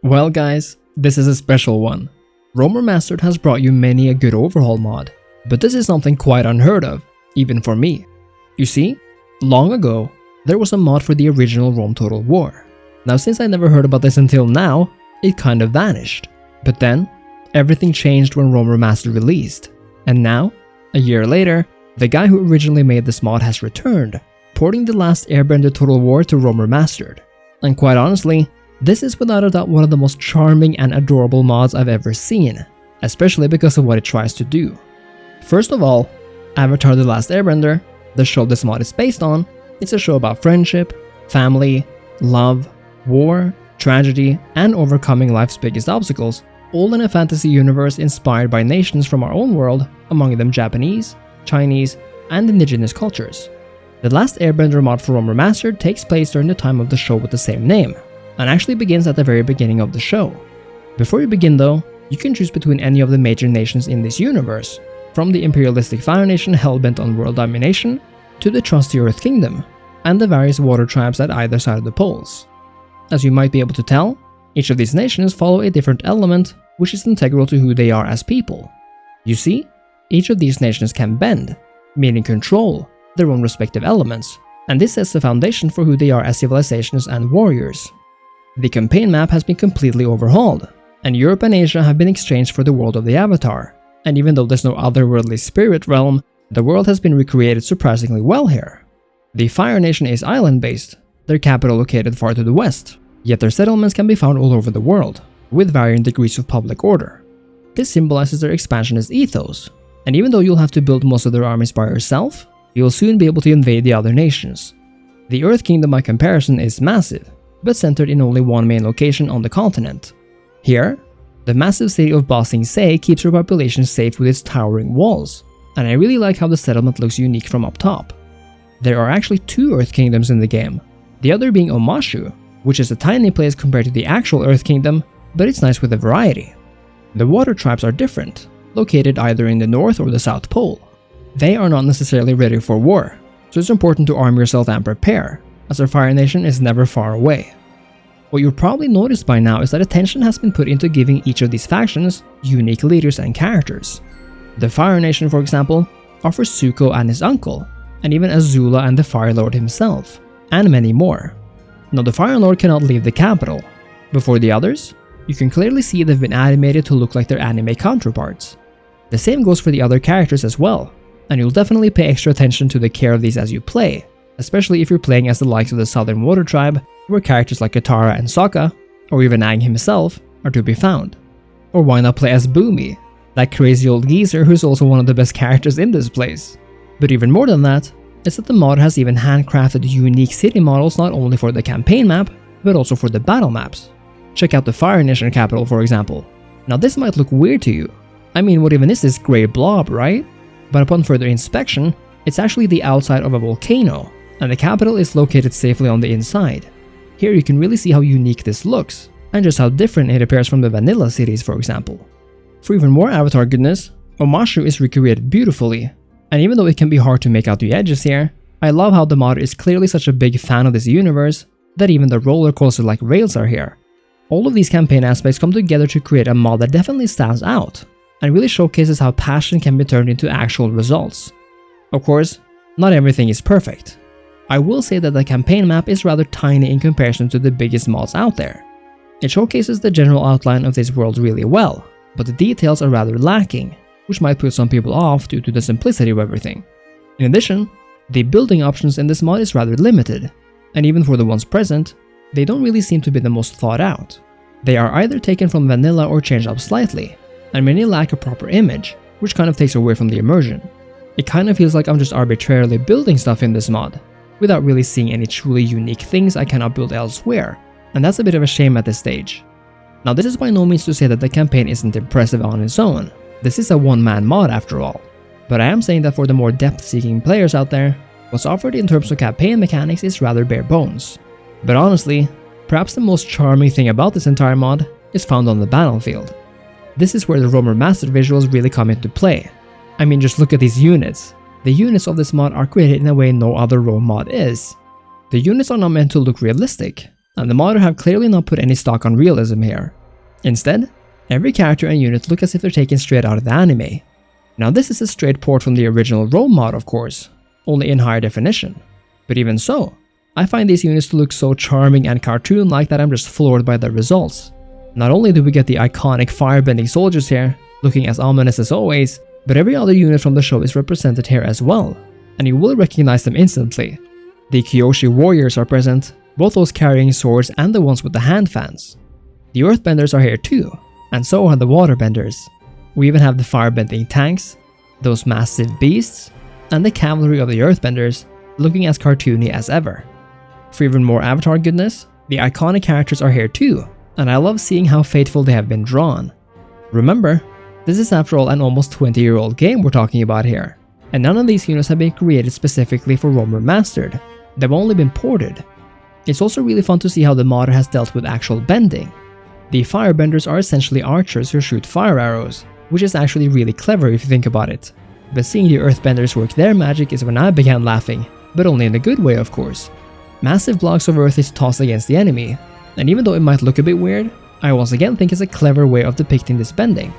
Well guys, this is a special one. Rome Remastered has brought you many a good overhaul mod, but this is something quite unheard of, even for me. You see, long ago, there was a mod for the original Rome Total War. Now since I never heard about this until now, it kind of vanished. But then, everything changed when Rome Remastered released, and now, a year later, the guy who originally made this mod has returned, porting the Last Airbender Total War to Rome Remastered. And quite honestly, this is without a doubt one of the most charming and adorable mods I've ever seen, especially because of what it tries to do. First of all, Avatar: The Last Airbender, the show this mod is based on, it's a show about friendship, family, love, war, tragedy, and overcoming life's biggest obstacles, all in a fantasy universe inspired by nations from our own world, among them Japanese, Chinese, and indigenous cultures. The Last Airbender mod for Rome Remastered takes place during the time of the show with the same name, and actually begins at the very beginning of the show. Before you begin though, you can choose between any of the major nations in this universe, from the imperialistic Fire Nation hellbent on world domination, to the trusty Earth Kingdom, and the various water tribes at either side of the poles. As you might be able to tell, each of these nations follow a different element which is integral to who they are as people. You see, each of these nations can bend, meaning control, their own respective elements, and this sets the foundation for who they are as civilizations and warriors. The campaign map has been completely overhauled, and Europe and Asia have been exchanged for the world of the Avatar, and even though there's no otherworldly spirit realm, the world has been recreated surprisingly well here. The Fire Nation is island-based, their capital located far to the west, yet their settlements can be found all over the world, with varying degrees of public order. This symbolizes their expansionist ethos, and even though you'll have to build most of their armies by yourself, you'll soon be able to invade the other nations. The Earth Kingdom by comparison is massive, but centered in only one main location on the continent. Here, the massive city of Ba Sing Se keeps her population safe with its towering walls, and I really like how the settlement looks unique from up top. There are actually two Earth Kingdoms in the game, the other being Omashu, which is a tiny place compared to the actual Earth Kingdom, but it's nice with the variety. The water tribes are different, located either in the North or the South Pole. They are not necessarily ready for war, so it's important to arm yourself and prepare, as our Fire Nation is never far away. What you've probably noticed by now is that attention has been put into giving each of these factions unique leaders and characters. The Fire Nation, for example, offers Zuko and his uncle, and even Azula and the Fire Lord himself, and many more. Now the Fire Lord cannot leave the capital, but for the others, you can clearly see they've been animated to look like their anime counterparts. The same goes for the other characters as well, and you'll definitely pay extra attention to the care of these as you play, especially if you're playing as the likes of the Southern Water Tribe, where characters like Katara and Sokka, or even Aang himself, are to be found. Or why not play as Boomy, that crazy old geezer who's also one of the best characters in this place. But even more than that, is that the mod has even handcrafted unique city models not only for the campaign map, but also for the battle maps. Check out the Fire Nation capital for example. Now this might look weird to you. I mean, what even is this grey blob, right? But upon further inspection, it's actually the outside of a volcano, and the capital is located safely on the inside. Here you can really see how unique this looks, and just how different it appears from the vanilla cities for example. For even more Avatar goodness, Omashu is recreated beautifully, and even though it can be hard to make out the edges here, I love how the mod is clearly such a big fan of this universe that even the roller coaster like rails are here. All of these campaign aspects come together to create a mod that definitely stands out, and really showcases how passion can be turned into actual results. Of course, not everything is perfect. I will say that the campaign map is rather tiny in comparison to the biggest mods out there. It showcases the general outline of this world really well, but the details are rather lacking, which might put some people off due to the simplicity of everything. In addition, the building options in this mod is rather limited, and even for the ones present, they don't really seem to be the most thought out. They are either taken from vanilla or changed up slightly, and many lack a proper image, which kind of takes away from the immersion. It kind of feels like I'm just arbitrarily building stuff in this mod, without really seeing any truly unique things I cannot build elsewhere, and that's a bit of a shame at this stage. Now this is by no means to say that the campaign isn't impressive on its own, this is a one-man mod after all, but I am saying that for the more depth-seeking players out there, what's offered in terms of campaign mechanics is rather bare bones. But honestly, perhaps the most charming thing about this entire mod is found on the battlefield. This is where the Rome Remastered visuals really come into play. I mean, just look at these units. The units of this mod are created in a way no other Rome mod is. The units are not meant to look realistic, and the modder have clearly not put any stock on realism here. Instead, every character and unit look as if they're taken straight out of the anime. Now this is a straight port from the original Rome mod, of course, only in higher definition. But even so, I find these units to look so charming and cartoon-like that I'm just floored by the results. Not only do we get the iconic firebending soldiers here, looking as ominous as always, but every other unit from the show is represented here as well, and you will recognize them instantly. The Kyoshi warriors are present, both those carrying swords and the ones with the hand fans. The earthbenders are here too, and so are the waterbenders. We even have the firebending tanks, those massive beasts, and the cavalry of the earthbenders, looking as cartoony as ever. For even more Avatar goodness, the iconic characters are here too, and I love seeing how faithful they have been drawn. Remember, this is after all an almost 20-year-old game we're talking about here, and none of these units have been created specifically for Rome Remastered. They've only been ported. It's also really fun to see how the modder has dealt with actual bending. The firebenders are essentially archers who shoot fire arrows, which is actually really clever if you think about it. But seeing the earthbenders work their magic is when I began laughing, but only in a good way of course. Massive blocks of earth is tossed against the enemy, and even though it might look a bit weird, I once again think it's a clever way of depicting this bending.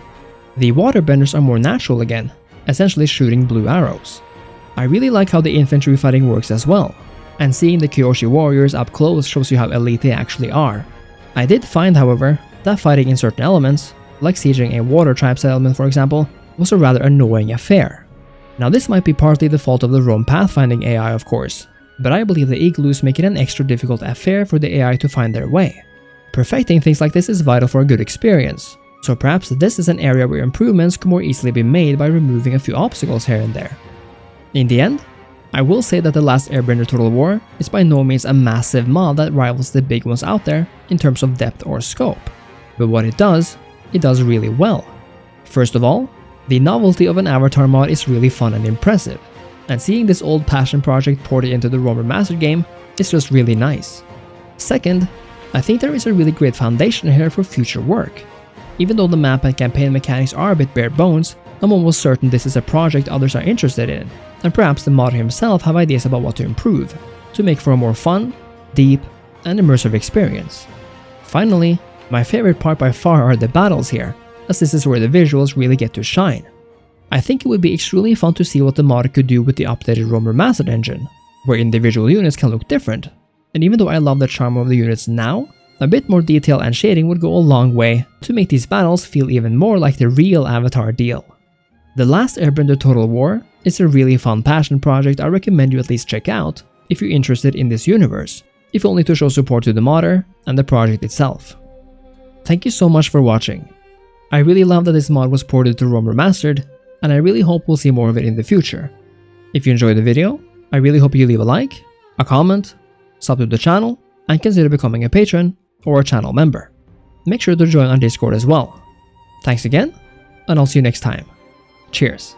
The waterbenders are more natural again, essentially shooting blue arrows. I really like how the infantry fighting works as well, and seeing the Kyoshi warriors up close shows you how elite they actually are. I did find, however, that fighting in certain elements, like sieging a water tribe settlement for example, was a rather annoying affair. Now this might be partly the fault of the Rome pathfinding AI of course, but I believe the igloos make it an extra difficult affair for the AI to find their way. Perfecting things like this is vital for a good experience, so perhaps this is an area where improvements could more easily be made by removing a few obstacles here and there. In the end, I will say that the Last Airbender Total War is by no means a massive mod that rivals the big ones out there in terms of depth or scope, but what it does really well. First of all, the novelty of an Avatar mod is really fun and impressive, and seeing this old passion project ported into the Rome Remastered game is just really nice. Second, I think there is a really great foundation here for future work. Even though the map and campaign mechanics are a bit bare bones, I'm almost certain this is a project others are interested in, and perhaps the modder himself have ideas about what to improve, to make for a more fun, deep, and immersive experience. Finally, my favorite part by far are the battles here, as this is where the visuals really get to shine. I think it would be extremely fun to see what the modder could do with the updated Rome Remastered engine, where individual units can look different, and even though I love the charm of the units now, a bit more detail and shading would go a long way to make these battles feel even more like the real Avatar deal. The Last Airbender Total War is a really fun passion project I recommend you at least check out if you're interested in this universe, if only to show support to the modder and the project itself. Thank you so much for watching. I really love that this mod was ported to Rome Remastered, and I really hope we'll see more of it in the future. If you enjoyed the video, I really hope you leave a like, a comment, sub to the channel, and consider becoming a patron or a channel member. Make sure to join on Discord as well. Thanks again, and I'll see you next time. Cheers.